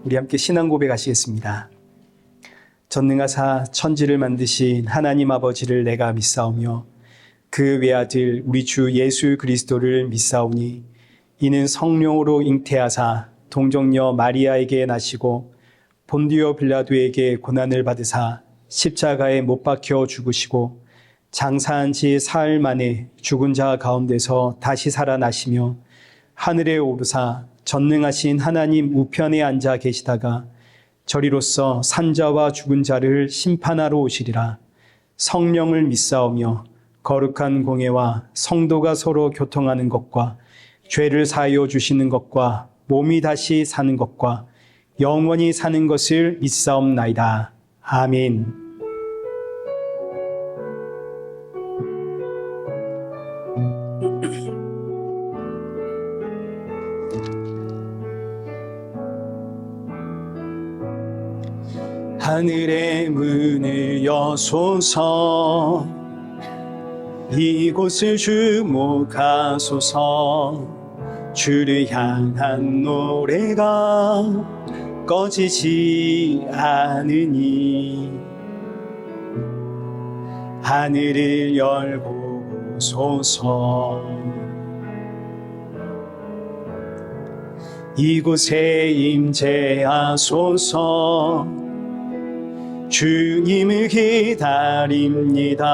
우리 함께 신앙 고백하시겠습니다. 전능하사 천지를 만드신 하나님 아버지를 내가 믿사오며 그 외아들 우리 주 예수 그리스도를 믿사오니 이는 성령으로 잉태하사 동정녀 마리아에게 나시고 본디오 빌라도에게 고난을 받으사 십자가에 못 박혀 죽으시고 장사한 지 사흘 만에 죽은 자 가운데서 다시 살아나시며 하늘에 오르사 전능하신 하나님 우편에 앉아 계시다가 저리로서 산자와 죽은 자를 심판하러 오시리라. 성령을 믿사오며 거룩한 공예와 성도가 서로 교통하는 것과 죄를 사하여 주시는 것과 몸이 다시 사는 것과 영원히 사는 것을 믿사옵나이다. 아멘. 하늘의 문을 여소서 이곳을 주목하소서 주를 향한 노래가 꺼지지 않으니 하늘을 열고 오소서 이곳에 임재하소서 주님을 기다립니다.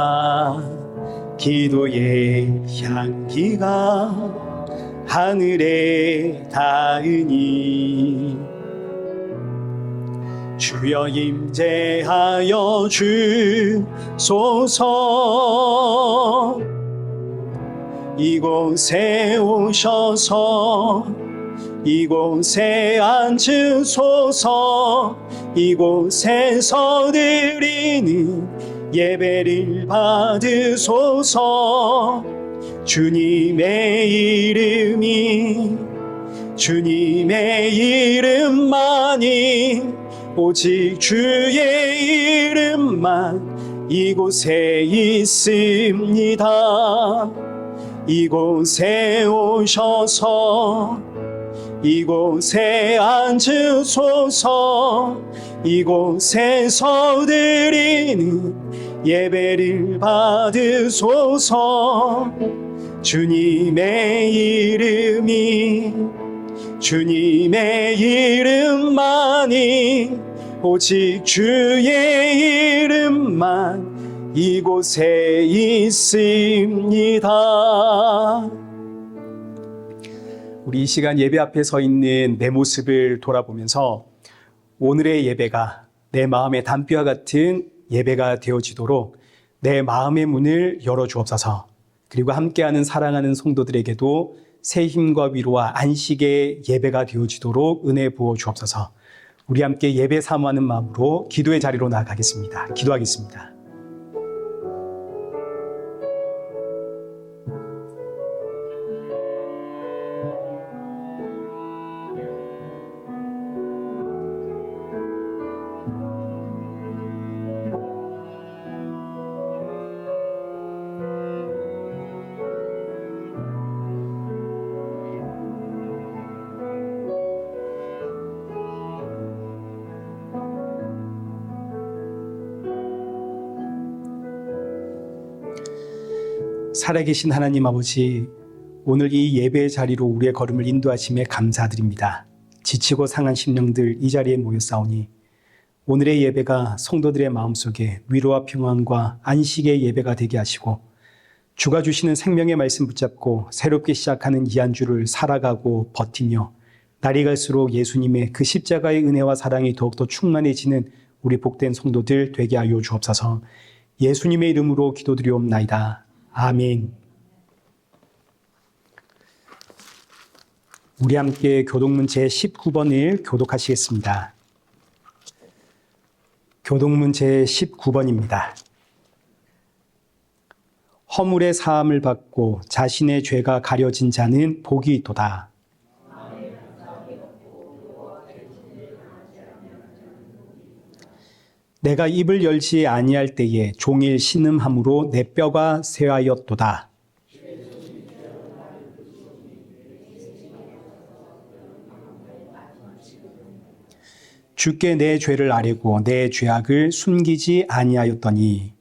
기도의 향기가 하늘에 닿으니 주여 임재하여 주소서 이곳에 오셔서 이곳에 앉으소서 이곳에서 드리는 예배를 받으소서 주님의 이름만이 오직 주의 이름만 이곳에 있습니다. 이곳에 오셔서 이곳에 앉으소서 이곳에서 드리는 예배를 받으소서 주님의 이름만이 오직 주의 이름만 이곳에 있습니다. 우리 이 시간 예배 앞에 서 있는 내 모습을 돌아보면서 오늘의 예배가 내 마음의 담비와 같은 예배가 되어지도록 내 마음의 문을 열어주옵소서. 그리고 함께하는 사랑하는 성도들에게도 새 힘과 위로와 안식의 예배가 되어지도록 은혜 부어 주옵소서. 우리 함께 예배 사모하는 마음으로 기도의 자리로 나아가겠습니다. 기도하겠습니다. 살아계신 하나님 아버지, 오늘 이 예배의 자리로 우리의 걸음을 인도하심에 감사드립니다. 지치고 상한 심령들 이 자리에 모였사오니 오늘의 예배가 성도들의 마음속에 위로와 평안과 안식의 예배가 되게 하시고 주가 주시는 생명의 말씀 붙잡고 새롭게 시작하는 이 한 주를 살아가고 버티며 날이 갈수록 예수님의 그 십자가의 은혜와 사랑이 더욱더 충만해지는 우리 복된 성도들 되게 하여 주옵소서. 예수님의 이름으로 기도드리옵나이다. 아멘. 우리 함께 교독문 제19번을 교독하시겠습니다. 교독문 제19번입니다. 허물의 사함을 받고 자신의 죄가 가려진 자는 복이 있도다. 내가 입을 열지 아니할 때에 종일 신음함으로 내 뼈가 쇠하였도다. 주께 내 죄를 아뢰고 내 죄악을 숨기지 아니하였더니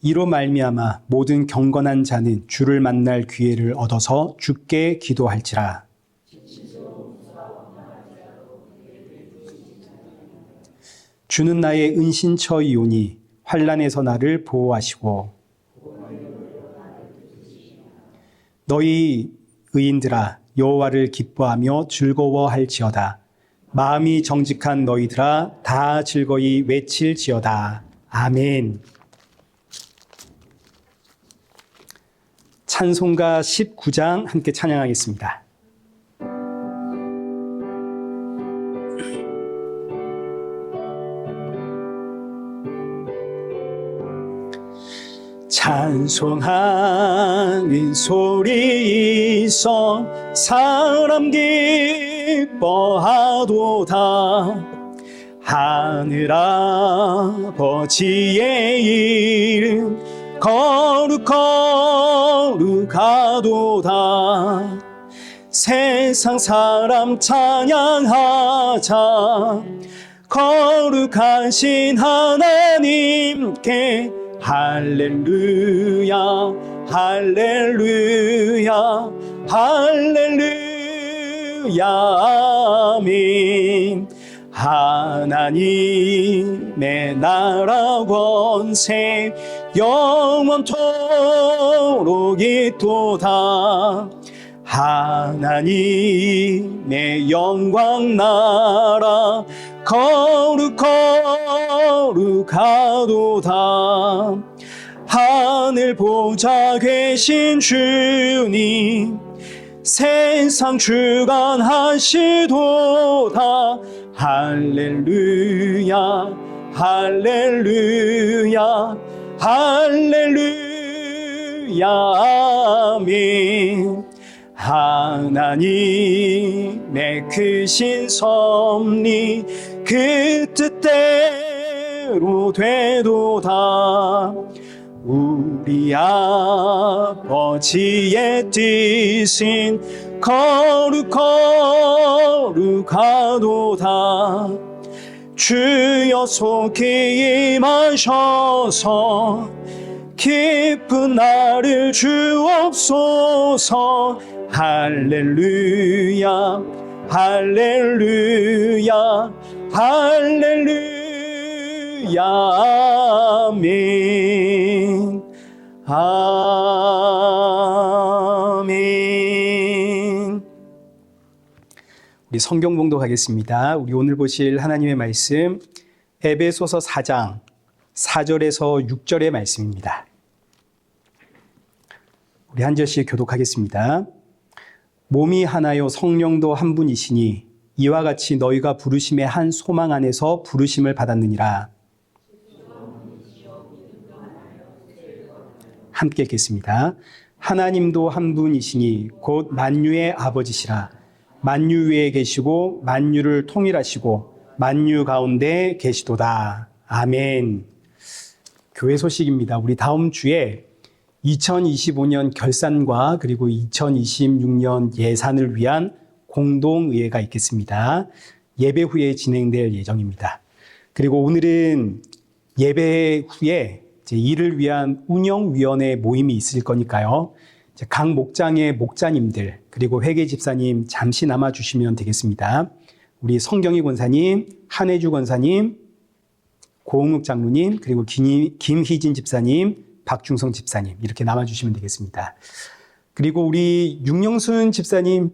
이로 말미암아 모든 경건한 자는 주를 만날 기회를 얻어서 주께 기도할지라. 주는 나의 은신처이오니 환난에서 나를 보호하시고 너희 의인들아 여호와를 기뻐하며 즐거워할지어다. 마음이 정직한 너희들아 다 즐거이 외칠지어다. 아멘. 찬송가 19장 함께 찬양하겠습니다. 찬송하는 소리 있어 사람 기뻐하도다. 하늘아버지의 이름 거룩하도다. 세상 사람 찬양하자. 거룩하신 하나님께 할렐루야 할렐루야 할렐루야 아멘. 하나님의 나라 권세 영원토록 있도다. 하나님의 영광 나라 거룩하도다. 하늘 보좌 계신 주님 세상 주관하시도다. 할렐루야 할렐루야 할렐루야 아멘. 하나님의 크신 섭리 그 뜻대로 되도다. 우리 아버지의 뜻은 거룩하도다. 주여 속히 임하셔서 기쁜 나를 주옵소서. 할렐루야 할렐루야 할렐루야 아멘 아멘. 우리 성경 봉독하겠습니다. 우리 오늘 보실 하나님의 말씀 에베소서 4장 4절에서 6절의 말씀입니다. 우리 한 절씩 교독하겠습니다. 몸이 하나요 성령도 한 분이시니 이와 같이 너희가 부르심의 한 소망 안에서 부르심을 받았느니라. 함께 읽겠습니다. 하나님도 한 분이시니 곧 만유의 아버지시라. 만유 위에 계시고 만유를 통일하시고 만유 가운데 계시도다. 아멘. 교회 소식입니다. 우리 다음 주에 2025년 결산과 그리고 2026년 예산을 위한 공동의회가 있겠습니다. 예배 후에 진행될 예정입니다. 그리고 오늘은 예배 후에 이를 위한 운영위원회 모임이 있을 거니까요. 각 목장의 목자님들 그리고 회계 집사님 잠시 남아주시면 되겠습니다. 우리 성경희 권사님, 한혜주 권사님, 고흥욱 장로님 그리고 김희진 집사님, 박중성 집사님 이렇게 남아주시면 되겠습니다. 그리고 우리 윤영순 집사님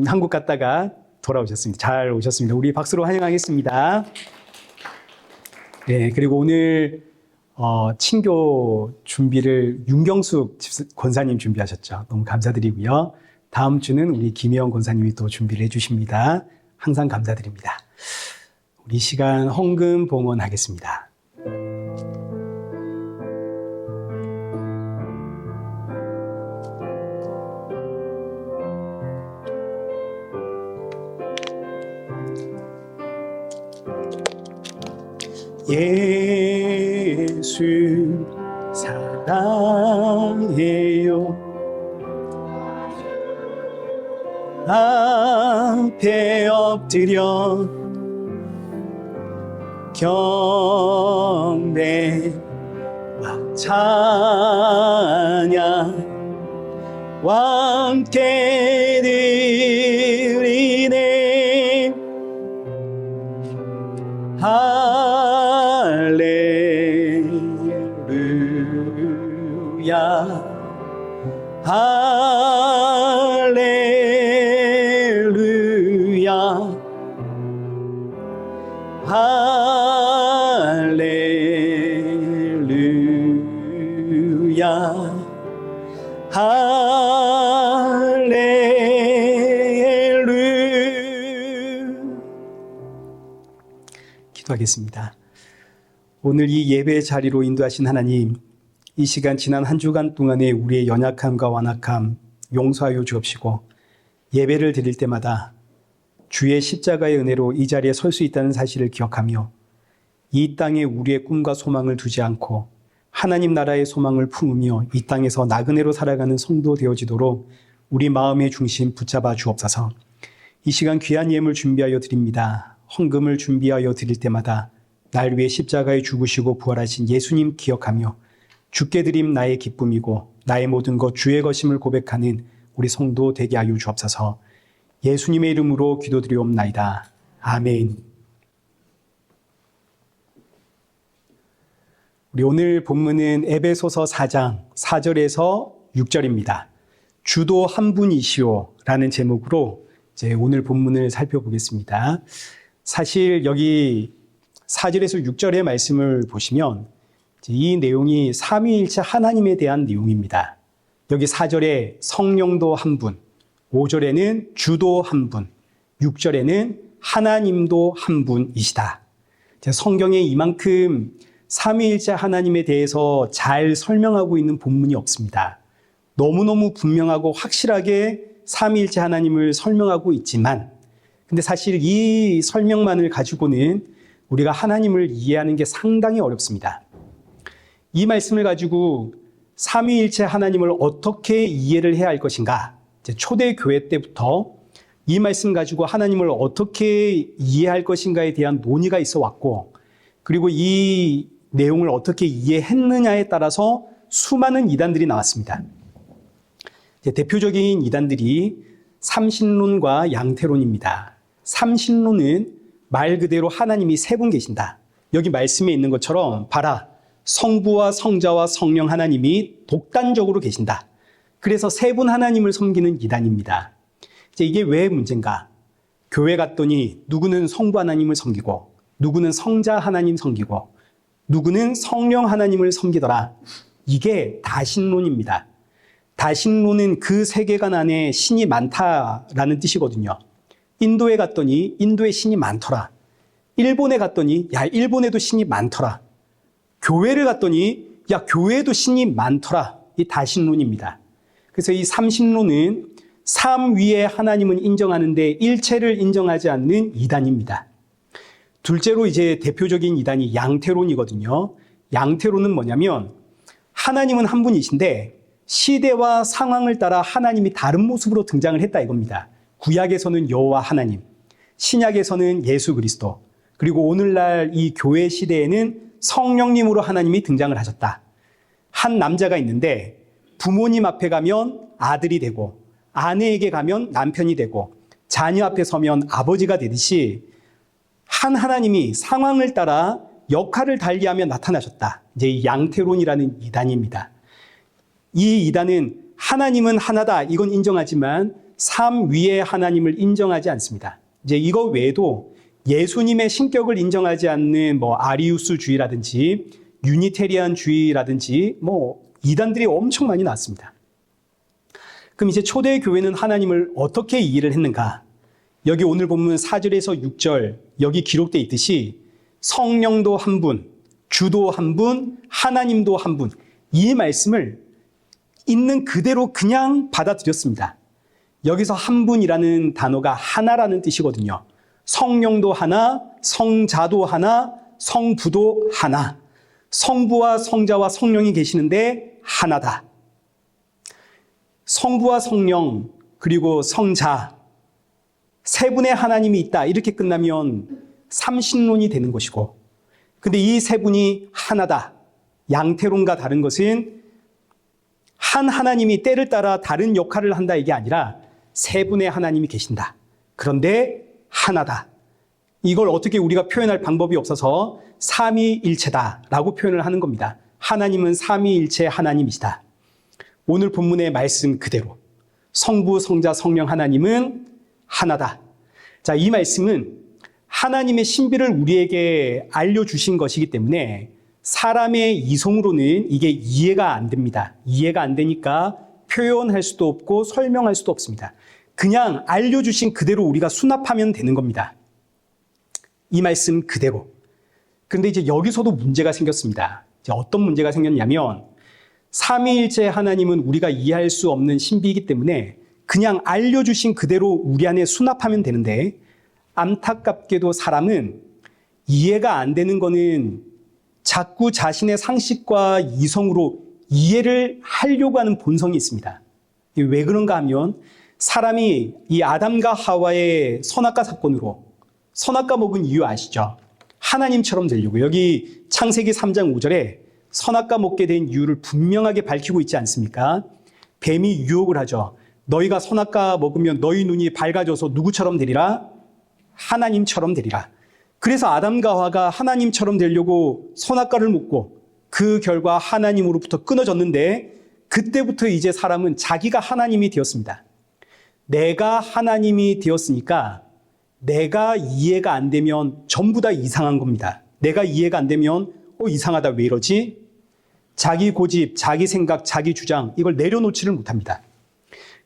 한국 갔다가 돌아오셨습니다. 잘 오셨습니다. 우리 박수로 환영하겠습니다. 네, 그리고 오늘 친교 준비를 윤경숙 권사님 준비하셨죠. 너무 감사드리고요. 다음 주는 우리 김혜영 권사님이 또 준비를 해주십니다. 항상 감사드립니다. 우리 시간 헌금 봉헌하겠습니다. 예수 사랑해요 앞에 엎드려 경배와 찬양과 함께 드리네. 할렐루야 할렐루야 할렐루야 할렐루야. 기도하겠습니다. 오늘 이 예배 자리로 인도하신 하나님, 이 시간 지난 한 주간 동안에 우리의 연약함과 완악함 용서하여 주옵시고, 예배를 드릴 때마다 주의 십자가의 은혜로 이 자리에 설 수 있다는 사실을 기억하며 이 땅에 우리의 꿈과 소망을 두지 않고 하나님 나라의 소망을 품으며 이 땅에서 나그네로 살아가는 성도 되어지도록 우리 마음의 중심 붙잡아 주옵소서. 이 시간 귀한 예물 준비하여 드립니다. 헌금을 준비하여 드릴 때마다 날 위해 십자가에 죽으시고 부활하신 예수님 기억하며 주께 드림 나의 기쁨이고 나의 모든 것 주의 것임을 고백하는 우리 성도 되게 하여 주옵소서. 예수님의 이름으로 기도드리옵나이다. 아멘. 우리 오늘 본문은 에베소서 4장 4절에서 6절입니다. 주도 한 분이시오 라는 제목으로 이제 오늘 본문을 살펴보겠습니다. 사실 여기 4절에서 6절의 말씀을 보시면 이 내용이 삼위일체 하나님에 대한 내용입니다. 여기 4절에 성령도 한 분, 5절에는 주도 한 분, 6절에는 하나님도 한 분이시다. 성경에 이만큼 삼위일체 하나님에 대해서 잘 설명하고 있는 본문이 없습니다. 너무너무 분명하고 확실하게 삼위일체 하나님을 설명하고 있지만, 근데 사실 이 설명만을 가지고는 우리가 하나님을 이해하는 게 상당히 어렵습니다. 이 말씀을 가지고 삼위일체 하나님을 어떻게 이해를 해야 할 것인가? 초대교회 때부터 이 말씀 가지고 하나님을 어떻게 이해할 것인가에 대한 논의가 있어 왔고, 그리고 이 내용을 어떻게 이해했느냐에 따라서 수많은 이단들이 나왔습니다. 대표적인 이단들이 삼신론과 양태론입니다. 삼신론은 말 그대로 하나님이 세 분 계신다. 여기 말씀에 있는 것처럼 봐라, 성부와 성자와 성령 하나님이 독단적으로 계신다. 그래서 세 분 하나님을 섬기는 이단입니다. 이게 왜 문제인가? 교회 갔더니 누구는 성부 하나님을 섬기고, 누구는 성자 하나님 섬기고, 누구는 성령 하나님을 섬기더라. 이게 다신론입니다. 다신론은 그 세계관 안에 신이 많다라는 뜻이거든요. 인도에 갔더니 인도에 신이 많더라. 일본에 갔더니 야, 일본에도 신이 많더라. 교회를 갔더니 야, 교회에도 신이 많더라. 이 다신론입니다. 그래서 이 삼신론은 삼 위의 하나님은 인정하는데 일체를 인정하지 않는 이단입니다. 둘째로 이제 대표적인 이단이 양태론이거든요. 양태론은 뭐냐면 하나님은 한 분이신데 시대와 상황을 따라 하나님이 다른 모습으로 등장을 했다 이겁니다. 구약에서는 여호와 하나님, 신약에서는 예수 그리스도, 그리고 오늘날 이 교회 시대에는 성령님으로 하나님이 등장을 하셨다. 한 남자가 있는데 부모님 앞에 가면 아들이 되고, 아내에게 가면 남편이 되고, 자녀 앞에 서면 아버지가 되듯이 한 하나님이 상황을 따라 역할을 달리하며 나타나셨다. 이제 이 양태론이라는 이단입니다. 이 이단은 하나님은 하나다, 이건 인정하지만 삼 위의 하나님을 인정하지 않습니다. 이제 이거 외에도 예수님의 신격을 인정하지 않는 아리우스주의라든지 유니테리안주의라든지 이단들이 엄청 많이 나왔습니다. 그럼 이제 초대교회는 하나님을 어떻게 이해를 했는가? 여기 오늘 본문 4절에서 6절 여기 기록되어 있듯이 성령도 한 분, 주도 한 분, 하나님도 한 분, 이 말씀을 있는 그대로 그냥 받아들였습니다. 여기서 한 분이라는 단어가 하나라는 뜻이거든요. 성령도 하나, 성자도 하나, 성부도 하나. 성부와 성자와 성령이 계시는데 하나다. 성부와 성령 그리고 성자 세 분의 하나님이 있다 이렇게 끝나면 삼신론이 되는 것이고, 근데 이 세 분이 하나다, 양태론과 다른 것은 한 하나님이 때를 따라 다른 역할을 한다 이게 아니라 세 분의 하나님이 계신다. 그런데 하나다. 이걸 어떻게 우리가 표현할 방법이 없어서 삼위일체다라고 표현을 하는 겁니다. 하나님은 삼위일체 하나님이시다. 오늘 본문의 말씀 그대로 성부, 성자, 성령 하나님은 하나다. 자, 이 말씀은 하나님의 신비를 우리에게 알려주신 것이기 때문에 사람의 이성으로는 이게 이해가 안 됩니다. 이해가 안 되니까 표현할 수도 없고 설명할 수도 없습니다. 그냥 알려주신 그대로 우리가 수납하면 되는 겁니다. 이 말씀 그대로. 그런데 이제 여기서도 문제가 생겼습니다. 이제 어떤 문제가 생겼냐면 삼위일체 하나님은 우리가 이해할 수 없는 신비이기 때문에 그냥 알려주신 그대로 우리 안에 수납하면 되는데, 안타깝게도 사람은 이해가 안 되는 거는 자꾸 자신의 상식과 이성으로 이해를 하려고 하는 본성이 있습니다. 왜 그런가 하면 사람이 이 아담과 하와의 선악과 사건으로 선악과 먹은 이유 아시죠? 하나님처럼 되려고. 여기 창세기 3장 5절에 선악과 먹게 된 이유를 분명하게 밝히고 있지 않습니까? 뱀이 유혹을 하죠. 너희가 선악과 먹으면 너희 눈이 밝아져서 누구처럼 되리라? 하나님처럼 되리라. 그래서 아담과 하와가 하나님처럼 되려고 선악과를 먹고 그 결과 하나님으로부터 끊어졌는데, 그때부터 이제 사람은 자기가 하나님이 되었습니다. 내가 하나님이 되었으니까 내가 이해가 안 되면 전부 다 이상한 겁니다. 내가 이해가 안 되면 이상하다, 왜 이러지? 자기 고집, 자기 생각, 자기 주장, 이걸 내려놓지를 못합니다.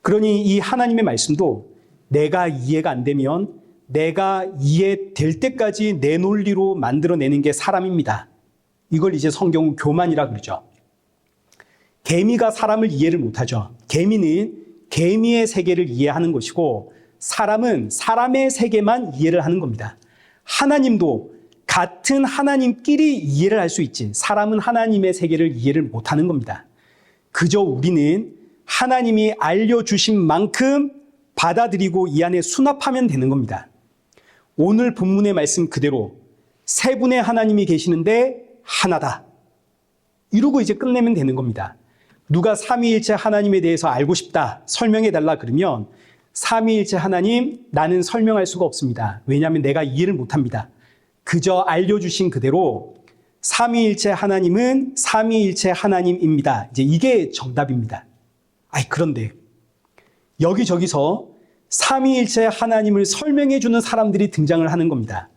그러니 이 하나님의 말씀도 내가 이해가 안 되면 내가 이해될 때까지 내 논리로 만들어내는 게 사람입니다. 이걸 이제 성경은 교만이라 그러죠. 개미가 사람을 이해를 못하죠. 개미는 개미의 세계를 이해하는 것이고 사람은 사람의 세계만 이해를 하는 겁니다. 하나님도 같은 하나님끼리 이해를 할 수 있지, 사람은 하나님의 세계를 이해를 못하는 겁니다. 그저 우리는 하나님이 알려주신 만큼 받아들이고 이 안에 수납하면 되는 겁니다. 오늘 본문의 말씀 그대로 세 분의 하나님이 계시는데 하나다, 이러고 이제 끝내면 되는 겁니다. 누가 삼위일체 하나님에 대해서 알고 싶다, 설명해달라 그러면 삼위일체 하나님, 나는 설명할 수가 없습니다. 왜냐하면 내가 이해를 못합니다. 그저 알려주신 그대로 삼위일체 하나님은 삼위일체 하나님입니다. 이제 이게 정답입니다. 그런데 여기저기서 삼위일체 하나님을 설명해주는 사람들이 등장을 하는 겁니다.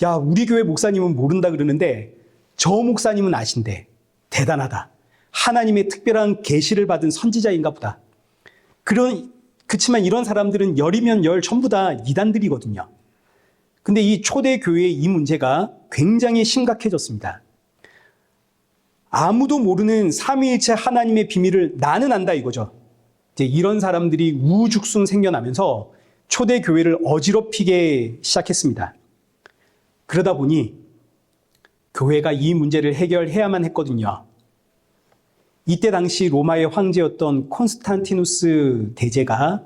야, 우리 교회 목사님은 모른다 그러는데 저 목사님은 아신대. 대단하다. 하나님의 특별한 계시를 받은 선지자인가 보다. 그렇지만 이런 사람들은 열이면 열 전부 다 이단들이거든요. 근데 이 초대 교회의 이 문제가 굉장히 심각해졌습니다. 아무도 모르는 삼위일체 하나님의 비밀을 나는 안다 이거죠. 이제 이런 사람들이 우죽순 생겨나면서 초대 교회를 어지럽히게 시작했습니다. 그러다 보니 교회가 이 문제를 해결해야만 했거든요. 이때 당시 로마의 황제였던 콘스탄티누스 대제가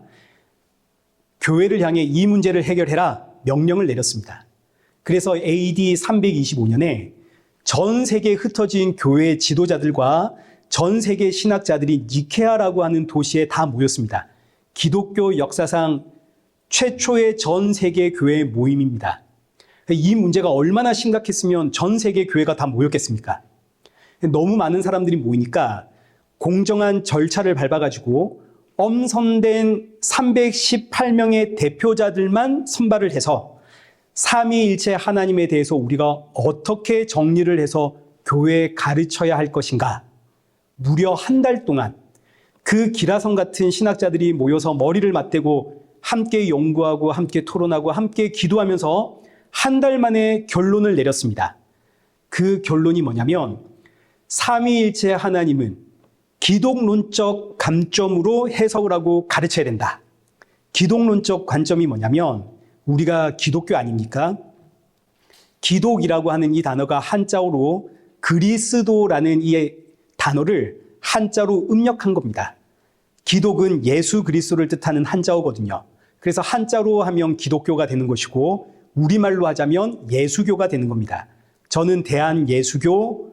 교회를 향해 이 문제를 해결해라 명령을 내렸습니다. 그래서 AD 325년에 전 세계에 흩어진 교회 지도자들과 전 세계 신학자들이 니케아라고 하는 도시에 다 모였습니다. 기독교 역사상 최초의 전 세계 교회 모임입니다. 이 문제가 얼마나 심각했으면 전 세계 교회가 다 모였겠습니까? 너무 많은 사람들이 모이니까 공정한 절차를 밟아가지고 엄선된 318명의 대표자들만 선발을 해서 삼위일체 하나님에 대해서 우리가 어떻게 정리를 해서 교회에 가르쳐야 할 것인가, 무려 한 달 동안 그 기라성 같은 신학자들이 모여서 머리를 맞대고 함께 연구하고 함께 토론하고 함께 기도하면서 한 달 만에 결론을 내렸습니다. 그 결론이 뭐냐면 삼위일체 하나님은 기독론적 관점으로 해석을 하고 가르쳐야 된다. 기독론적 관점이 뭐냐면 우리가 기독교 아닙니까? 기독이라고 하는 이 단어가 한자어로 그리스도라는 이 단어를 한자로 음력한 겁니다. 기독은 예수 그리스도를 뜻하는 한자어거든요. 그래서 한자로 하면 기독교가 되는 것이고 우리말로 하자면 예수교가 되는 겁니다. 저는 대한예수교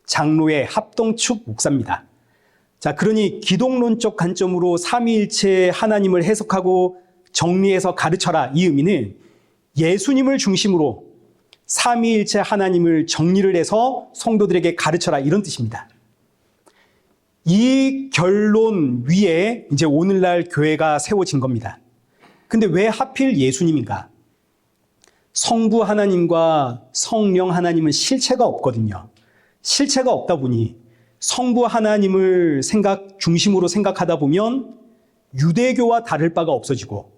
장로회 합동측 목사입니다. 자, 그러니 기독론적 관점으로 삼위일체 하나님을 해석하고 정리해서 가르쳐라, 이 의미는 예수님을 중심으로 삼위일체 하나님을 정리를 해서 성도들에게 가르쳐라, 이런 뜻입니다. 이 결론 위에 이제 오늘날 교회가 세워진 겁니다. 근데 왜 하필 예수님인가? 성부 하나님과 성령 하나님은 실체가 없거든요. 실체가 없다 보니 성부 하나님을 중심으로 생각하다 보면 유대교와 다를 바가 없어지고,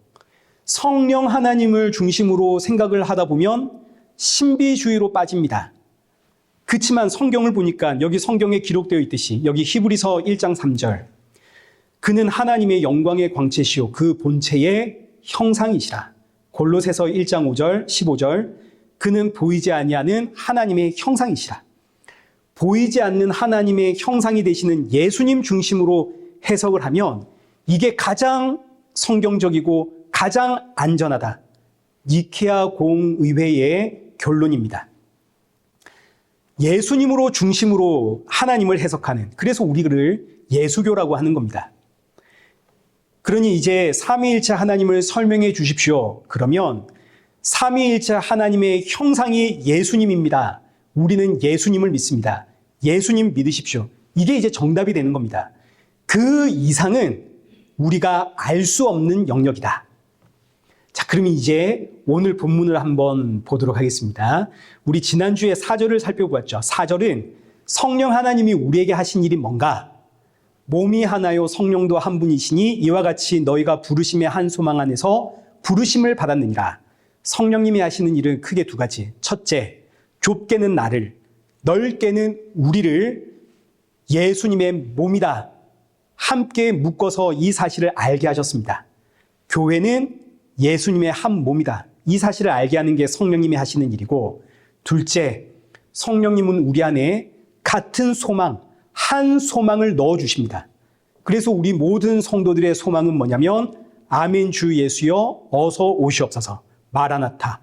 성령 하나님을 중심으로 생각을 하다 보면 신비주의로 빠집니다. 그렇지만 성경을 보니까 여기 성경에 기록되어 있듯이, 여기 히브리서 1장 3절, 그는 하나님의 영광의 광채시요 그 본체의 형상이시라. 골로새서 1장 5절 15절, 그는 보이지 아니하는 하나님의 형상이시라. 보이지 않는 하나님의 형상이 되시는 예수님 중심으로 해석을 하면 이게 가장 성경적이고 가장 안전하다. 니케아 공의회의 결론입니다. 예수님으로 중심으로 하나님을 해석하는, 그래서 우리를 예수교라고 하는 겁니다. 그러니 이제 삼위일체 하나님을 설명해 주십시오. 그러면 삼위일체 하나님의 형상이 예수님입니다. 우리는 예수님을 믿습니다. 예수님 믿으십시오. 이게 이제 정답이 되는 겁니다. 그 이상은 우리가 알 수 없는 영역이다. 자, 그러면 이제 오늘 본문을 한번 보도록 하겠습니다. 우리 지난주에 4절을 살펴보았죠. 4절은 성령 하나님이 우리에게 하신 일이 뭔가? 몸이 하나요 성령도 한 분이시니 이와 같이 너희가 부르심의 한 소망 안에서 부르심을 받았느니라. 성령님이 하시는 일은 크게 두 가지. 첫째, 좁게는 나를, 넓게는 우리를 예수님의 몸이다 함께 묶어서 이 사실을 알게 하셨습니다. 교회는 예수님의 한 몸이다. 이 사실을 알게 하는 게 성령님이 하시는 일이고, 둘째, 성령님은 우리 안에 같은 소망, 한 소망을 넣어주십니다. 그래서 우리 모든 성도들의 소망은 뭐냐면, 아멘 주 예수여 어서 오시옵소서, 마라나타.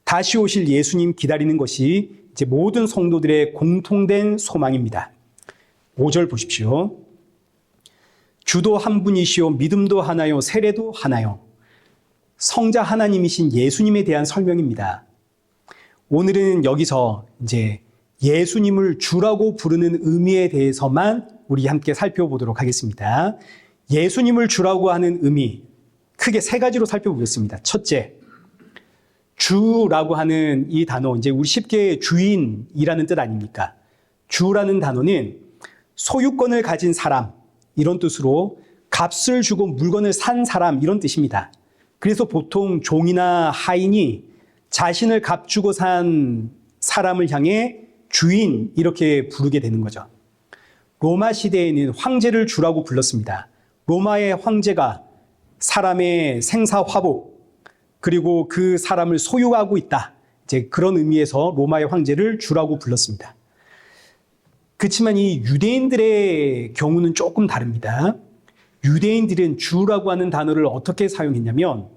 다시 오실 예수님 기다리는 것이 이제 모든 성도들의 공통된 소망입니다. 5절 보십시오. 주도 한 분이시요 믿음도 하나요 세례도 하나요. 성자 하나님이신 예수님에 대한 설명입니다. 오늘은 여기서 이제 예수님을 주라고 부르는 의미에 대해서만 우리 함께 살펴보도록 하겠습니다. 예수님을 주라고 하는 의미, 크게 세 가지로 살펴보겠습니다. 첫째, 주라고 하는 이 단어, 이제 우리 쉽게 주인이라는 뜻 아닙니까? 주라는 단어는 소유권을 가진 사람, 이런 뜻으로 값을 주고 물건을 산 사람, 이런 뜻입니다. 그래서 보통 종이나 하인이 자신을 값주고 산 사람을 향해 주인, 이렇게 부르게 되는 거죠. 로마 시대에는 황제를 주라고 불렀습니다. 로마의 황제가 사람의 생사화복, 그리고 그 사람을 소유하고 있다, 이제 그런 의미에서 로마의 황제를 주라고 불렀습니다. 그렇지만 이 유대인들의 경우는 조금 다릅니다. 유대인들은 주라고 하는 단어를 어떻게 사용했냐면,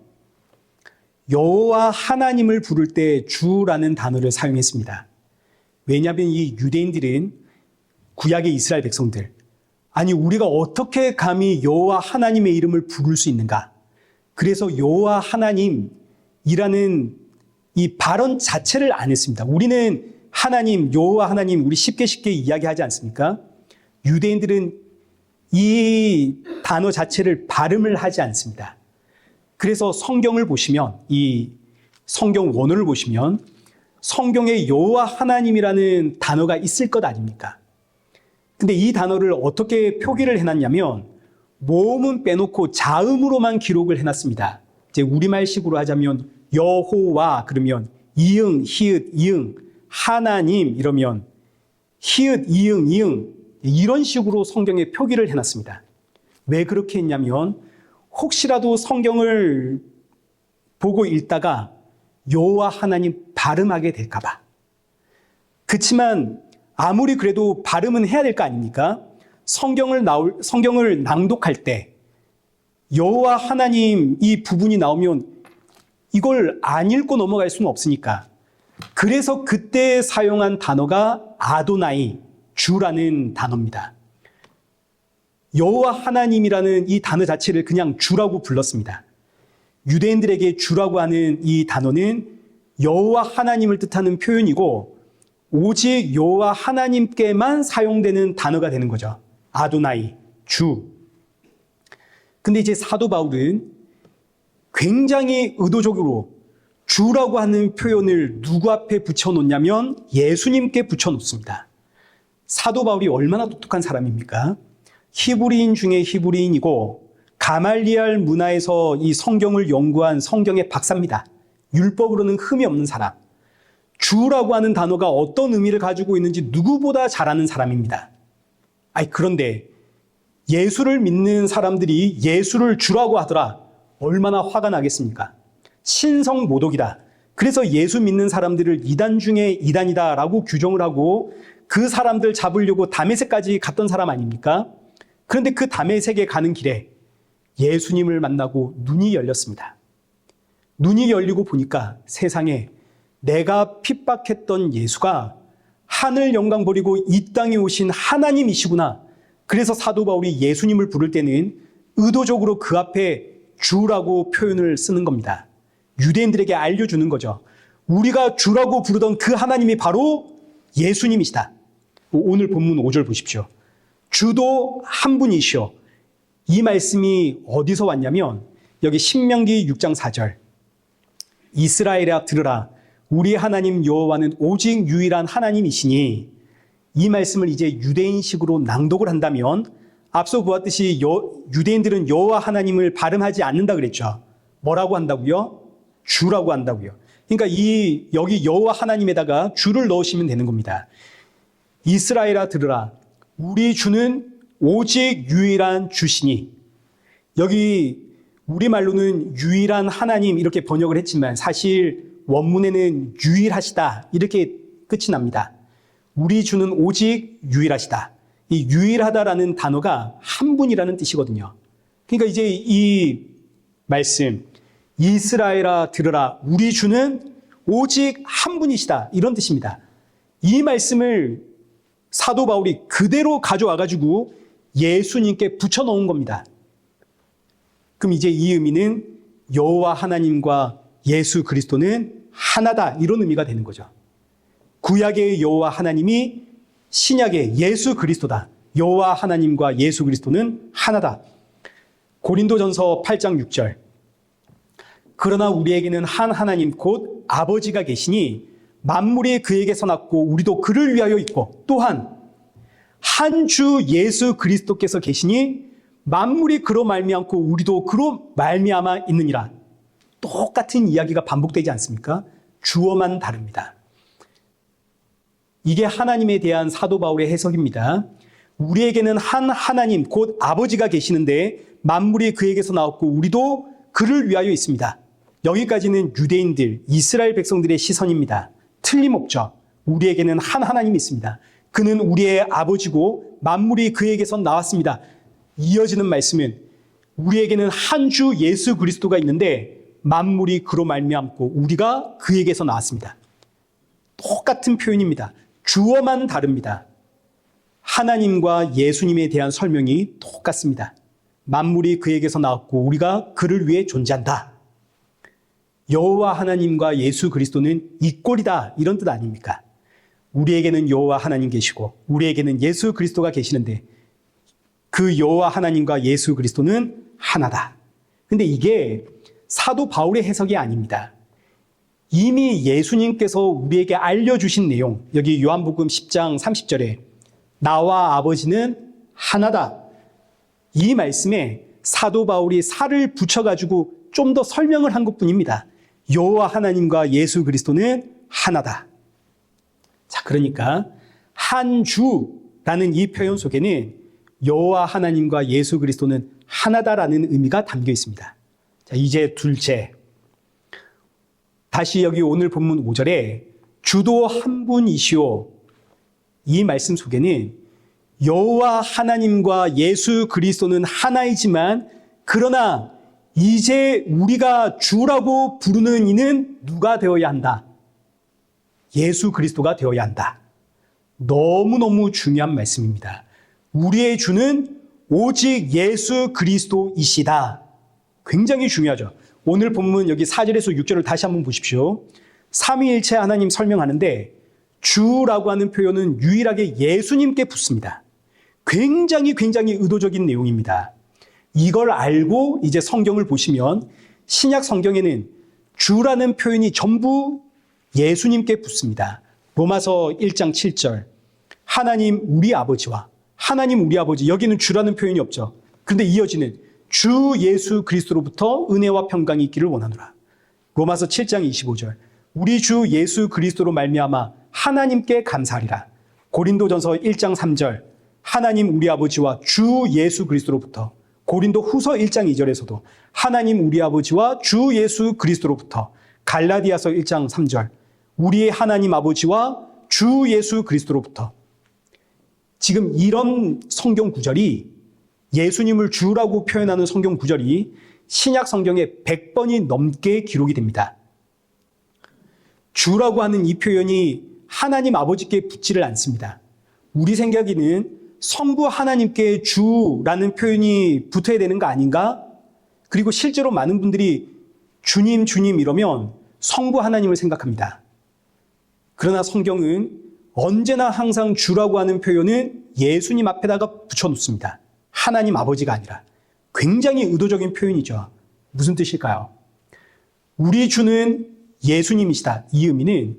여호와 하나님을 부를 때 주라는 단어를 사용했습니다. 왜냐하면 이 유대인들은 구약의 이스라엘 백성들, 아니 우리가 어떻게 감히 여호와 하나님의 이름을 부를 수 있는가? 그래서 여호와 하나님이라는 이 발언 자체를 안 했습니다. 우리는 하나님, 여호와 하나님 우리 쉽게 이야기하지 않습니까? 유대인들은 이 단어 자체를 발음을 하지 않습니다. 그래서 성경을 보시면, 이 성경 원어를 보시면 성경에 여호와 하나님이라는 단어가 있을 것 아닙니까? 근데 이 단어를 어떻게 표기를 해놨냐면 모음은 빼놓고 자음으로만 기록을 해놨습니다. 이제 우리말식으로 하자면 여호와 그러면 이응, 히읗, 이응, 하나님 이러면 히읗, 이응, 이응, 이런 식으로 성경에 표기를 해놨습니다. 왜 그렇게 했냐면 혹시라도 성경을 보고 읽다가 여호와 하나님 발음하게 될까 봐. 그렇지만 아무리 그래도 발음은 해야 될 거 아닙니까? 성경을 낭독할 때 여호와 하나님 이 부분이 나오면 이걸 안 읽고 넘어갈 수는 없으니까. 그래서 그때 사용한 단어가 아도나이, 주라는 단어입니다. 여호와 하나님이라는 이 단어 자체를 그냥 주라고 불렀습니다. 유대인들에게 주라고 하는 이 단어는 여호와 하나님을 뜻하는 표현이고 오직 여호와 하나님께만 사용되는 단어가 되는 거죠. 아도나이, 주. 근데 이제 사도 바울은 굉장히 의도적으로 주라고 하는 표현을 누구 앞에 붙여놓냐면 예수님께 붙여놓습니다. 사도 바울이 얼마나 똑똑한 사람입니까? 히브리인 중에 히브리인이고 가말리알 문화에서 이 성경을 연구한 성경의 박사입니다. 율법으로는 흠이 없는 사람. 주라고 하는 단어가 어떤 의미를 가지고 있는지 누구보다 잘 아는 사람입니다. 그런데 예수를 믿는 사람들이 예수를 주라고 하더라. 얼마나 화가 나겠습니까? 신성 모독이다. 그래서 예수 믿는 사람들을 이단 중에 이단이다라고 규정을 하고 그 사람들 잡으려고 다메섹까지 갔던 사람 아닙니까? 그런데 그 다메섹에 가는 길에 예수님을 만나고 눈이 열렸습니다. 눈이 열리고 보니까 세상에 내가 핍박했던 예수가 하늘 영광 버리고 이 땅에 오신 하나님이시구나. 그래서 사도 바울이 예수님을 부를 때는 의도적으로 그 앞에 주라고 표현을 쓰는 겁니다. 유대인들에게 알려주는 거죠. 우리가 주라고 부르던 그 하나님이 바로 예수님이시다. 오늘 본문 5절 보십시오. 주도 한 분이시오. 이 말씀이 어디서 왔냐면 여기 신명기 6장 4절. 이스라엘아 들으라. 우리 하나님 여호와는 오직 유일한 하나님이시니. 이 말씀을 이제 유대인식으로 낭독을 한다면 앞서 보았듯이 유대인들은 여호와 하나님을 발음하지 않는다 그랬죠. 뭐라고 한다고요? 주라고 한다고요. 그러니까 여기 여호와 하나님에다가 주를 넣으시면 되는 겁니다. 이스라엘아 들으라. 우리 주는 오직 유일한 주시니. 여기 우리말로는 유일한 하나님 이렇게 번역을 했지만 사실 원문에는 유일하시다 이렇게 끝이 납니다. 우리 주는 오직 유일하시다. 이 유일하다라는 단어가 한 분이라는 뜻이거든요. 그러니까 이제 이 말씀 이스라엘아 들으라. 우리 주는 오직 한 분이시다. 이런 뜻입니다. 이 말씀을 사도 바울이 그대로 가져와가지고 예수님께 붙여놓은 겁니다. 그럼 이제 이 의미는 여호와 하나님과 예수 그리스도는 하나다. 이런 의미가 되는 거죠. 구약의 여호와 하나님이 신약의 예수 그리스도다. 여호와 하나님과 예수 그리스도는 하나다. 고린도전서 8장 6절. 그러나 우리에게는 한 하나님 곧 아버지가 계시니 만물이 그에게서 났고 우리도 그를 위하여 있고 또한 한 주 예수 그리스도께서 계시니 만물이 그로 말미암고 우리도 그로 말미암아 있느니라. 똑같은 이야기가 반복되지 않습니까? 주어만 다릅니다. 이게 하나님에 대한 사도 바울의 해석입니다. 우리에게는 한 하나님 곧 아버지가 계시는데 만물이 그에게서 나왔고 우리도 그를 위하여 있습니다. 여기까지는 유대인들, 이스라엘 백성들의 시선입니다. 틀림없죠. 우리에게는 한 하나님이 있습니다. 그는 우리의 아버지고 만물이 그에게서 나왔습니다. 이어지는 말씀은 우리에게는 한 주 예수 그리스도가 있는데 만물이 그로 말미암고 우리가 그에게서 나왔습니다. 똑같은 표현입니다. 주어만 다릅니다. 하나님과 예수님에 대한 설명이 똑같습니다. 만물이 그에게서 나왔고 우리가 그를 위해 존재한다. 여호와 하나님과 예수 그리스도는 이꼴이다. 이런 뜻 아닙니까? 우리에게는 여호와 하나님 계시고 우리에게는 예수 그리스도가 계시는데 그 여호와 하나님과 예수 그리스도는 하나다. 근데 이게 사도 바울의 해석이 아닙니다. 이미 예수님께서 우리에게 알려주신 내용, 여기 요한복음 10장 30절에 나와 아버지는 하나다. 이 말씀에 사도 바울이 살을 붙여가지고 좀 더 설명을 한 것뿐입니다. 여호와 하나님과 예수 그리스도는 하나다. 자, 그러니까 한 주라는 이 표현 속에는 여호와 하나님과 예수 그리스도는 하나다라는 의미가 담겨 있습니다. 자, 이제 둘째. 다시 여기 오늘 본문 5절에 주도 한 분이시오. 이 말씀 속에는 여호와 하나님과 예수 그리스도는 하나이지만 그러나 이제 우리가 주라고 부르는 이는 누가 되어야 한다? 예수 그리스도가 되어야 한다. 너무너무 중요한 말씀입니다. 우리의 주는 오직 예수 그리스도이시다. 굉장히 중요하죠. 오늘 본문 여기 4절에서 6절을 다시 한번 보십시오. 삼위일체 하나님 설명하는데 주라고 하는 표현은 유일하게 예수님께 붙습니다. 굉장히 의도적인 내용입니다. 이걸 알고 이제 성경을 보시면 신약 성경에는 주라는 표현이 전부 예수님께 붙습니다. 로마서 1장 7절 하나님 우리 아버지와 하나님 우리 아버지, 여기는 주라는 표현이 없죠. 그런데 이어지는 주 예수 그리스도로부터 은혜와 평강이 있기를 원하노라. 로마서 7장 25절 우리 주 예수 그리스도로 말미암아 하나님께 감사하리라. 고린도전서 1장 3절 하나님 우리 아버지와 주 예수 그리스도로부터, 고린도 후서 1장 2절에서도 하나님 우리 아버지와 주 예수 그리스도로부터, 갈라디아서 1장 3절 우리의 하나님 아버지와 주 예수 그리스도로부터. 지금 이런 성경 구절이, 예수님을 주라고 표현하는 성경 구절이 신약 성경에 100번이 넘게 기록이 됩니다. 주라고 하는 이 표현이 하나님 아버지께 붙지를 않습니다. 우리 생각에는 성부 하나님께 주라는 표현이 붙어야 되는 거 아닌가? 그리고 실제로 많은 분들이 주님, 주님 이러면 성부 하나님을 생각합니다. 그러나 성경은 언제나 항상 주라고 하는 표현은 예수님 앞에다가 붙여놓습니다. 하나님 아버지가 아니라. 굉장히 의도적인 표현이죠. 무슨 뜻일까요? 우리 주는 예수님이시다. 이 의미는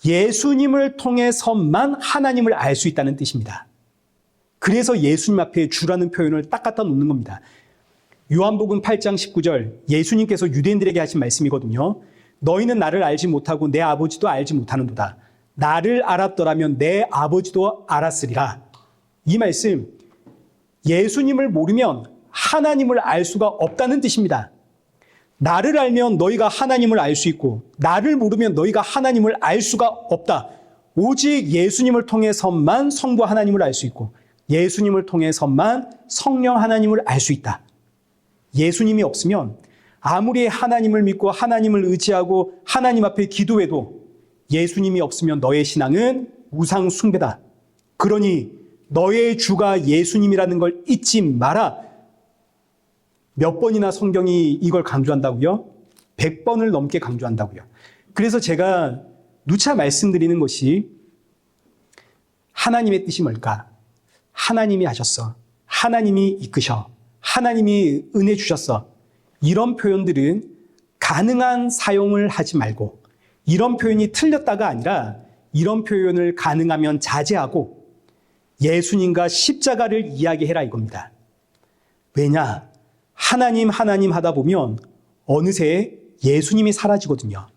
예수님을 통해서만 하나님을 알 수 있다는 뜻입니다. 그래서 예수님 앞에 주라는 표현을 딱 갖다 놓는 겁니다. 요한복음 8장 19절 예수님께서 유대인들에게 하신 말씀이거든요. 너희는 나를 알지 못하고 내 아버지도 알지 못하는도다. 나를 알았더라면 내 아버지도 알았으리라. 이 말씀, 예수님을 모르면 하나님을 알 수가 없다는 뜻입니다. 나를 알면 너희가 하나님을 알 수 있고 나를 모르면 너희가 하나님을 알 수가 없다. 오직 예수님을 통해서만 성부 하나님을 알 수 있고 예수님을 통해서만 성령 하나님을 알 수 있다. 예수님이 없으면 아무리 하나님을 믿고 하나님을 의지하고 하나님 앞에 기도해도 예수님이 없으면 너의 신앙은 우상 숭배다. 그러니 너의 주가 예수님이라는 걸 잊지 마라. 몇 번이나 성경이 이걸 강조한다고요? 100번을 넘게 강조한다고요. 그래서 제가 누차 말씀드리는 것이 하나님의 뜻이 뭘까? 하나님이 하셨어. 하나님이 이끄셔. 하나님이 은혜 주셨어. 이런 표현들은 가능한 사용을 하지 말고, 이런 표현이 틀렸다가 아니라 이런 표현을 가능하면 자제하고 예수님과 십자가를 이야기해라 이겁니다. 왜냐? 하나님 하다 보면 어느새 예수님이 사라지거든요.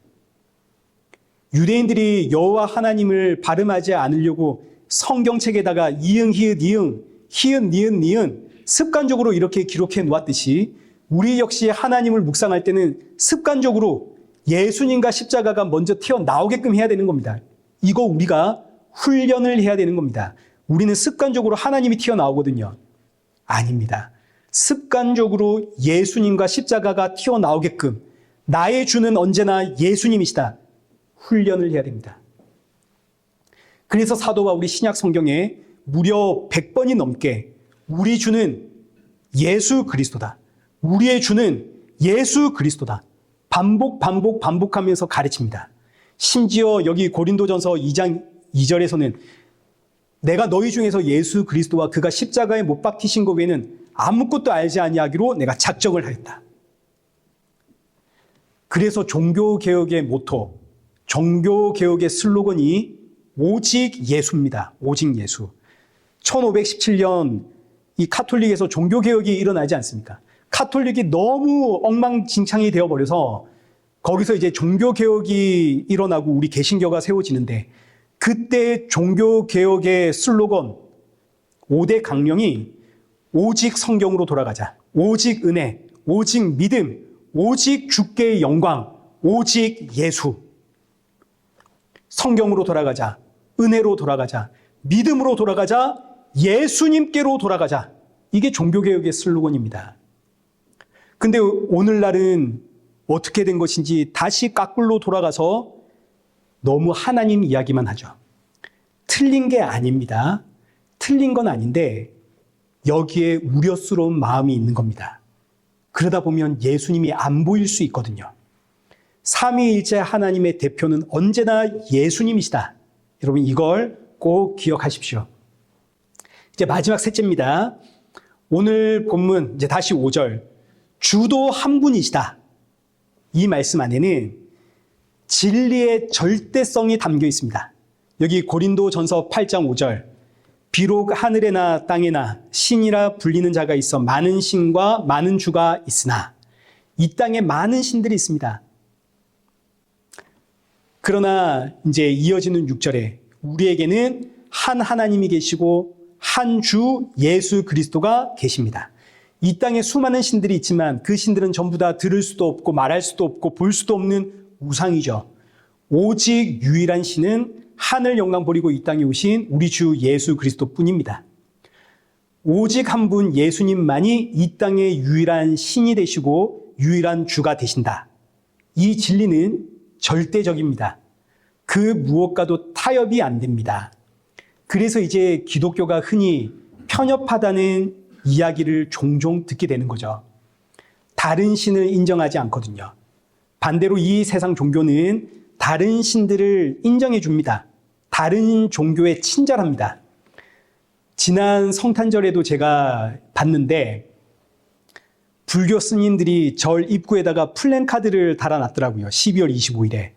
유대인들이 여호와 하나님을 발음하지 않으려고 성경책에다가 이응, 히읗, 이응, 히읗, 니은, 니은 습관적으로 이렇게 기록해 놓았듯이 우리 역시 하나님을 묵상할 때는 습관적으로 예수님과 십자가가 먼저 튀어나오게끔 해야 되는 겁니다. 이거 우리가 훈련을 해야 되는 겁니다. 우리는 습관적으로 하나님이 튀어나오거든요. 아닙니다. 습관적으로 예수님과 십자가가 튀어나오게끔 나의 주는 언제나 예수님이시다. 훈련을 해야 됩니다. 그래서 사도 바울이 신약 성경에 무려 100번이 넘게 우리 주는 예수 그리스도다. 우리의 주는 예수 그리스도다. 반복하면서 가르칩니다. 심지어 여기 고린도전서 2장 2절에서는 내가 너희 중에서 예수 그리스도와 그가 십자가에 못 박히신 것 외에는 아무것도 알지 아니하기로 내가 작정을 하였다. 그래서 종교개혁의 모토, 종교개혁의 슬로건이 오직 예수입니다. 오직 예수. 1517년 이 카톨릭에서 종교개혁이 일어나지 않습니까? 카톨릭이 너무 엉망진창이 되어버려서 거기서 이제 종교개혁이 일어나고 우리 개신교가 세워지는데, 그때 종교개혁의 슬로건 5대 강령이 오직 성경으로 돌아가자, 오직 은혜, 오직 믿음, 오직 주께의 영광, 오직 예수. 성경으로 돌아가자, 은혜로 돌아가자, 믿음으로 돌아가자, 예수님께로 돌아가자. 이게 종교개혁의 슬로건입니다. 근데 오늘날은 어떻게 된 것인지 다시 까꿀로 돌아가서 너무 하나님 이야기만 하죠. 틀린 게 아닙니다. 틀린 건 아닌데 여기에 우려스러운 마음이 있는 겁니다. 그러다 보면 예수님이 안 보일 수 있거든요. 삼위일체 하나님의 대표는 언제나 예수님이시다. 여러분 이걸 꼭 기억하십시오. 이제 마지막 셋째입니다. 오늘 본문 이제 다시 5절. 주도 한 분이시다. 이 말씀 안에는 진리의 절대성이 담겨 있습니다. 여기 고린도전서 8장 5절. 비록 하늘에나 땅에나 신이라 불리는 자가 있어 많은 신과 많은 주가 있으나 이 땅에 많은 신들이 있습니다. 그러나 이제 이어지는 6절에 우리에게는 한 하나님이 계시고 한 주 예수 그리스도가 계십니다. 이 땅에 수많은 신들이 있지만 그 신들은 전부 다 들을 수도 없고 말할 수도 없고 볼 수도 없는 우상이죠. 오직 유일한 신은 하늘 영광 버리고 이 땅에 오신 우리 주 예수 그리스도 뿐입니다. 오직 한 분 예수님만이 이 땅의 유일한 신이 되시고 유일한 주가 되신다. 이 진리는 절대적입니다. 그 무엇과도 타협이 안 됩니다. 그래서 이제 기독교가 흔히 편협하다는 이야기를 종종 듣게 되는 거죠. 다른 신을 인정하지 않거든요. 반대로 이 세상 종교는 다른 신들을 인정해 줍니다. 다른 종교에 친절합니다. 지난 성탄절에도 제가 봤는데 불교 스님들이 절 입구에다가 플랜카드를 달아놨더라고요. 12월 25일에.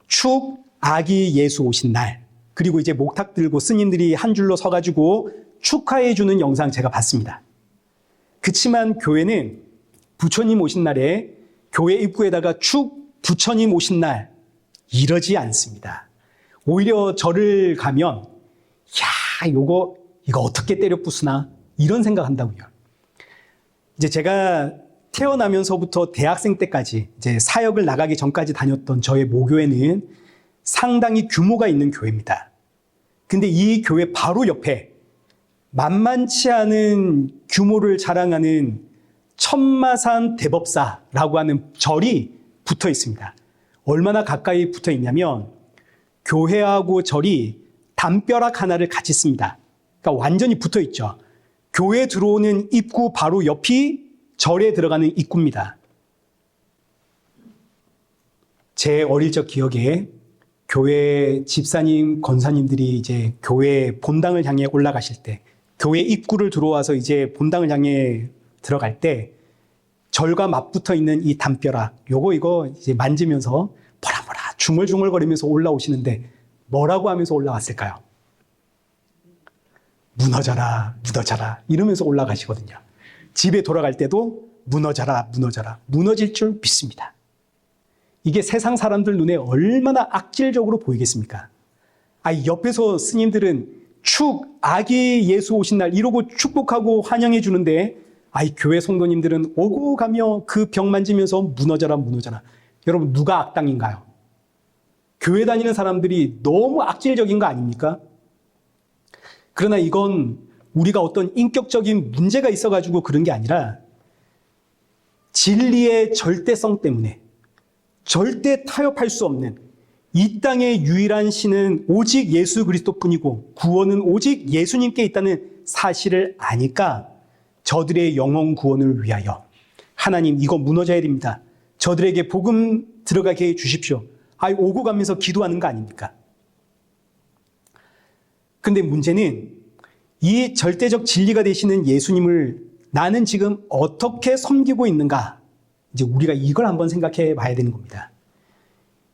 축 아기 예수 오신 날. 그리고 이제 목탁 들고 스님들이 한 줄로 서가지고 축하해 주는 영상 제가 봤습니다. 그치만 교회는 부처님 오신 날에 교회 입구에다가 축 부처님 오신 날 이러지 않습니다. 오히려 절을 가면 야 이거 어떻게 때려 부수나 이런 생각한다고요. 이제 제가 태어나면서부터 대학생 때까지 이제 사역을 나가기 전까지 다녔던 저의 모교회는 상당히 규모가 있는 교회입니다. 근데 이 교회 바로 옆에 만만치 않은 규모를 자랑하는 천마산 대법사라고 하는 절이 붙어 있습니다. 얼마나 가까이 붙어 있냐면 교회하고 절이 담벼락 하나를 같이 씁니다. 그러니까 완전히 붙어 있죠. 교회 들어오는 입구 바로 옆이 절에 들어가는 입구입니다. 제 어릴 적 기억에 교회 집사님, 권사님들이 이제 교회 본당을 향해 올라가실 때, 교회 입구를 들어와서 이제 본당을 향해 들어갈 때, 절과 맞붙어 있는 이 담벼락, 이거 이제 만지면서 뭐라 중얼중얼거리면서 올라오시는데, 뭐라고 하면서 올라왔을까요? 무너져라, 무너져라, 이러면서 올라가시거든요. 집에 돌아갈 때도 무너져라, 무너져라, 무너질 줄 믿습니다. 이게 세상 사람들 눈에 얼마나 악질적으로 보이겠습니까? 옆에서 스님들은 축, 아기 예수 오신 날 이러고 축복하고 환영해 주는데 교회 성도님들은 오고 가며 그 벽 만지면서 무너져라, 무너져라. 여러분 누가 악당인가요? 교회 다니는 사람들이 너무 악질적인 거 아닙니까? 그러나 이건 우리가 어떤 인격적인 문제가 있어가지고 그런 게 아니라 진리의 절대성 때문에 절대 타협할 수 없는 이 땅의 유일한 신은 오직 예수 그리스도뿐이고 구원은 오직 예수님께 있다는 사실을 아니까 저들의 영혼 구원을 위하여 하나님 이거 무너져야 됩니다. 저들에게 복음 들어가게 해 주십시오. 오고 가면서 기도하는 거 아닙니까? 근데 문제는 이 절대적 진리가 되시는 예수님을 나는 지금 어떻게 섬기고 있는가? 이제 우리가 이걸 한번 생각해 봐야 되는 겁니다.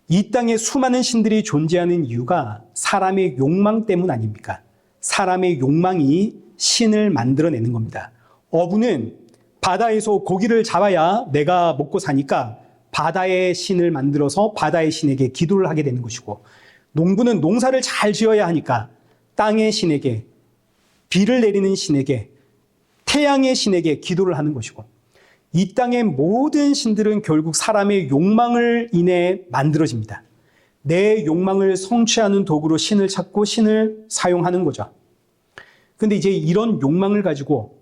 이 땅에 수많은 신들이 존재하는 이유가 사람의 욕망 때문 아닙니까? 사람의 욕망이 신을 만들어내는 겁니다. 어부는 바다에서 고기를 잡아야 내가 먹고 사니까 바다의 신을 만들어서 바다의 신에게 기도를 하게 되는 것이고, 농부는 농사를 잘 지어야 하니까 땅의 신에게, 비를 내리는 신에게, 태양의 신에게 기도를 하는 것이고, 이 땅의 모든 신들은 결국 사람의 욕망을 인해 만들어집니다. 내 욕망을 성취하는 도구로 신을 찾고 신을 사용하는 거죠. 근데 이제 이런 욕망을 가지고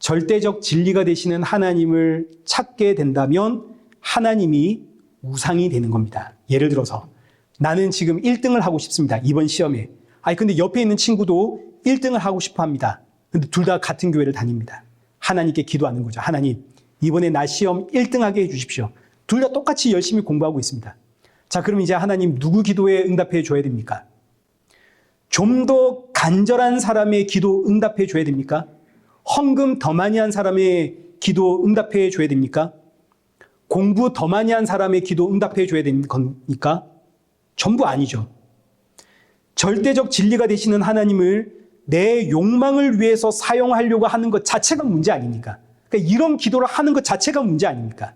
절대적 진리가 되시는 하나님을 찾게 된다면 하나님이 우상이 되는 겁니다. 예를 들어서 나는 지금 1등을 하고 싶습니다. 이번 시험에. 근데 옆에 있는 친구도 1등을 하고 싶어 합니다. 근데 둘 다 같은 교회를 다닙니다. 하나님께 기도하는 거죠. 하나님, 이번에 나 시험 1등하게 해주십시오. 둘 다 똑같이 열심히 공부하고 있습니다. 자, 그럼 이제 하나님 누구 기도에 응답해 줘야 됩니까? 좀 더 간절한 사람의 기도 응답해 줘야 됩니까? 헌금 더 많이 한 사람의 기도 응답해 줘야 됩니까? 공부 더 많이 한 사람의 기도 응답해 줘야 되는 겁니까? 전부 아니죠. 절대적 진리가 되시는 하나님을 내 욕망을 위해서 사용하려고 하는 것 자체가 문제 아닙니까? 그러니까 이런 기도를 하는 것 자체가 문제 아닙니까?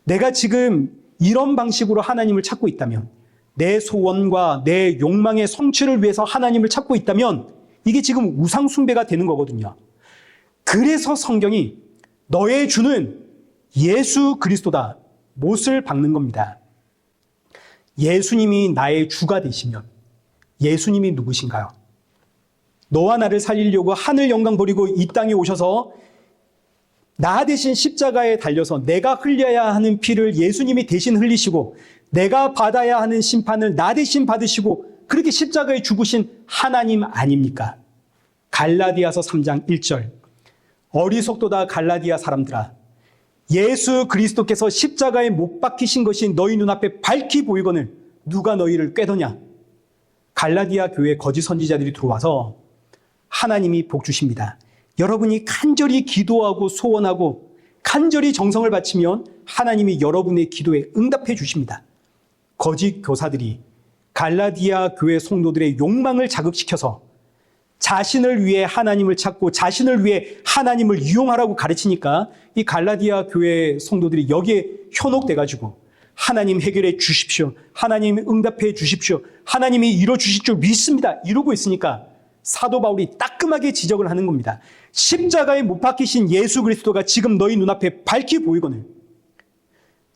내가 지금 이런 방식으로 하나님을 찾고 있다면, 내 소원과 내 욕망의 성취를 위해서 하나님을 찾고 있다면 이게 지금 우상 숭배가 되는 거거든요. 그래서 성경이 너의 주는 예수 그리스도다, 못을 박는 겁니다. 예수님이 나의 주가 되시면 예수님이 누구신가요? 너와 나를 살리려고 하늘 영광 버리고 이 땅에 오셔서 나 대신 십자가에 달려서 내가 흘려야 하는 피를 예수님이 대신 흘리시고 내가 받아야 하는 심판을 나 대신 받으시고 그렇게 십자가에 죽으신 하나님 아닙니까? 갈라디아서 3장 1절 어리석도다 갈라디아 사람들아, 예수 그리스도께서 십자가에 못 박히신 것이 너희 눈앞에 밝히 보이거늘 누가 너희를 꾀더냐? 갈라디아 교회 거짓 선지자들이 들어와서 하나님이 복 주십니다. 여러분이 간절히 기도하고 소원하고 간절히 정성을 바치면 하나님이 여러분의 기도에 응답해 주십니다. 거짓 교사들이 갈라디아 교회 성도들의 욕망을 자극시켜서 자신을 위해 하나님을 찾고 자신을 위해 하나님을 이용하라고 가르치니까 이 갈라디아 교회 성도들이 여기에 현혹돼가지고 하나님 해결해 주십시오, 하나님 응답해 주십시오, 하나님이 이뤄주실 줄 믿습니다 이러고 있으니까 사도 바울이 따끔하게 지적을 하는 겁니다. 십자가에 못 박히신 예수 그리스도가 지금 너희 눈앞에 밝히 보이거늘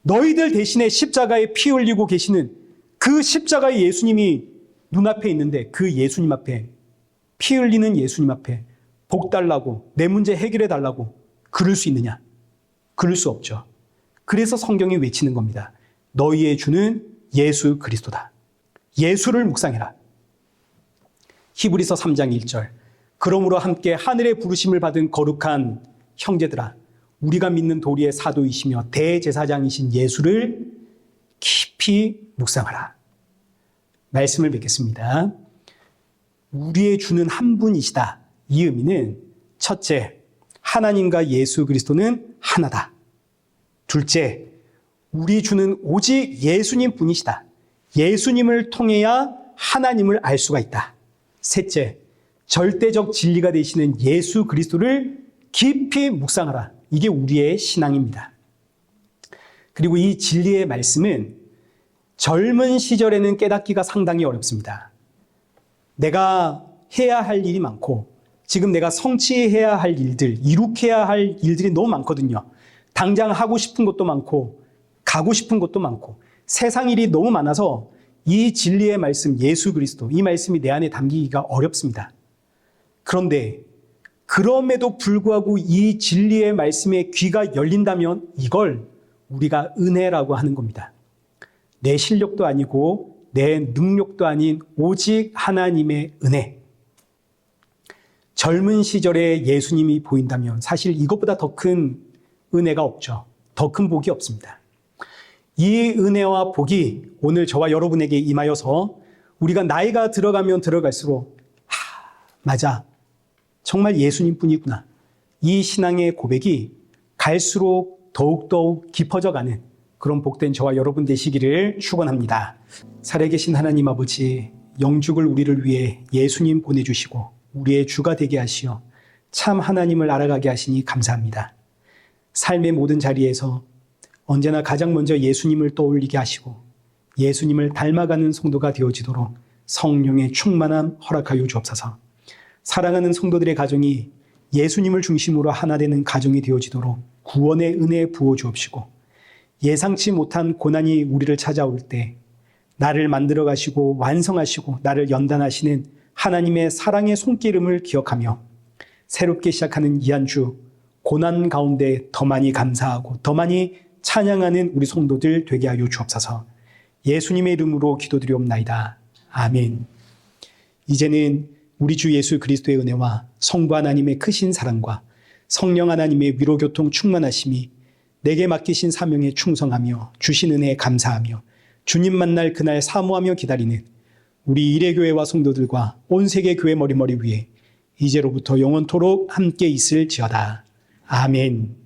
너희들 대신에 십자가에 피 흘리고 계시는 그 십자가의 예수님이 눈앞에 있는데 그 예수님 앞에, 피 흘리는 예수님 앞에 복 달라고, 내 문제 해결해 달라고 그럴 수 있느냐? 그럴 수 없죠. 그래서 성경이 외치는 겁니다. 너희의 주는 예수 그리스도다. 예수를 묵상해라. 히브리서 3장 1절 그러므로 함께 하늘의 부르심을 받은 거룩한 형제들아, 우리가 믿는 도리의 사도이시며 대제사장이신 예수를 깊이 묵상하라. 말씀을 뵙겠습니다. 우리의 주는 한 분이시다. 이 의미는 첫째, 하나님과 예수 그리스도는 하나다. 둘째, 우리 주는 오직 예수님 뿐이시다. 예수님을 통해야 하나님을 알 수가 있다. 셋째, 절대적 진리가 되시는 예수 그리스도를 깊이 묵상하라. 이게 우리의 신앙입니다. 그리고 이 진리의 말씀은 젊은 시절에는 깨닫기가 상당히 어렵습니다. 내가 해야 할 일이 많고 지금 내가 성취해야 할 일들, 이룩해야 할 일들이 너무 많거든요. 당장 하고 싶은 것도 많고 가고 싶은 것도 많고 세상 일이 너무 많아서 이 진리의 말씀, 예수 그리스도, 이 말씀이 내 안에 담기기가 어렵습니다. 그런데 그럼에도 불구하고 이 진리의 말씀에 귀가 열린다면 이걸 우리가 은혜라고 하는 겁니다. 내 실력도 아니고 내 능력도 아닌 오직 하나님의 은혜. 젊은 시절에 예수님이 보인다면 사실 이것보다 더 큰 은혜가 없죠. 더 큰 복이 없습니다. 이 은혜와 복이 오늘 저와 여러분에게 임하여서 우리가 나이가 들어가면 들어갈수록 맞아, 정말 예수님뿐이구나, 이 신앙의 고백이 갈수록 더욱더욱 깊어져가는 그런 복된 저와 여러분 되시기를 축원합니다. 살아계신 하나님 아버지, 영죽을 우리를 위해 예수님 보내주시고 우리의 주가 되게 하시어 참 하나님을 알아가게 하시니 감사합니다. 삶의 모든 자리에서 언제나 가장 먼저 예수님을 떠올리게 하시고 예수님을 닮아가는 성도가 되어지도록 성령의 충만함 허락하여 주옵소서. 사랑하는 성도들의 가정이 예수님을 중심으로 하나 되는 가정이 되어지도록 구원의 은혜 부어 주옵시고 예상치 못한 고난이 우리를 찾아올 때 나를 만들어 가시고 완성하시고 나를 연단하시는 하나님의 사랑의 손기름을 기억하며 새롭게 시작하는 이 한 주 고난 가운데 더 많이 감사하고 더 많이 찬양하는 우리 성도들 되게 하여 주옵소서. 예수님의 이름으로 기도드리옵나이다. 아멘. 이제는 우리 주 예수 그리스도의 은혜와 성부 하나님의 크신 사랑과 성령 하나님의 위로교통 충만하심이 내게 맡기신 사명에 충성하며 주신 은혜에 감사하며 주님 만날 그날 사모하며 기다리는 우리 일회교회와 성도들과 온 세계 교회 머리머리 위에 이제로부터 영원토록 함께 있을지어다. 아멘.